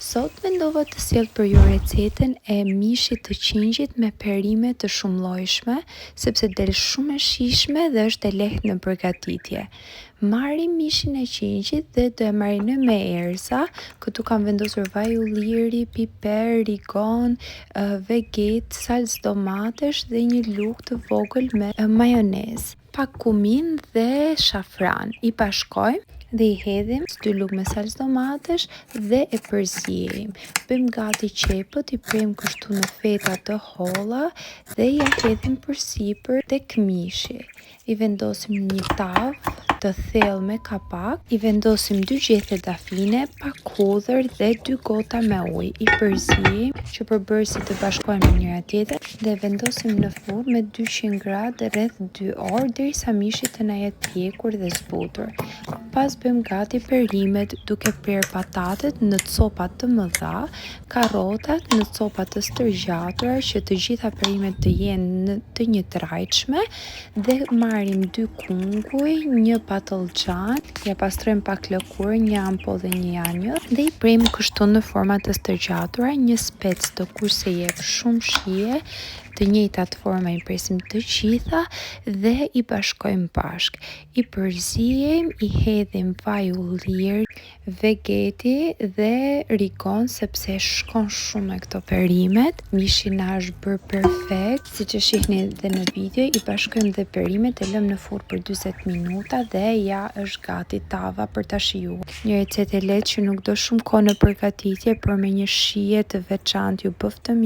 Sot mendova të sjell për ju recetën e mishit të qingjit me perime të shumëllojshme, sepse del shumë e shijshme dhe është e lehtë në përgatitje. Marrim mishin e qingjit dhe do e marinojmë me erëza. Këtu kam vendosur vaj ulliri, piper, rigon, veget, salcë domatesh dhe një lugë të vogël me majonezë, pak kumin dhe shafran. I bashkojmë dhe i hedhim 2 lugë me salcë domatesh dhe e përzijim. Bëjmë gati qepët, i prem kështu në feta të holla dhe ja hedhim përsipër tek mishi. I vendosim në një tavë të thellë me kapak, i vendosim 2 gjethe dafine, pak hudhër dhe 2 gota me ujë. I përzijim që përbërësit të bashkohen me njëra tjetrën dhe vendosim në furrë me 200 gradë rreth 2 orë derisa mishi të na jetë pjekur dhe zbutur. Pas bëjmë gati perimet duke prerë patatet në copa të mëdha, karrotat në copa të stërgjatura që të gjitha perimet të jenë të njëtrajtshme, dhe marrim 2 kunguj, një patlıcan, ja pastrojmë pak lëkurë, një ampollë dhe një janjër dhe i prem kështu në forma të stërgjatura. Një spec do kurse jep shumë shije, të njëjtat forma i presim të gjitha dhe i bashkojmë bashk. I përzijim, i hedhim vaj ulliri, vegeti dhe rigon sepse shkon shumë me këto perimet. Mishi na është bërë perfekt, siç e shihni edhe në video. I bashkojmë dhe perimet, e lëm në furrë për 40 minuta dhe ja është gati tava për ta shijuar. Një recetë e lehtë që nuk do shumë kohë në përgatitje, por me një shije të veçantë ju bëf të mirë.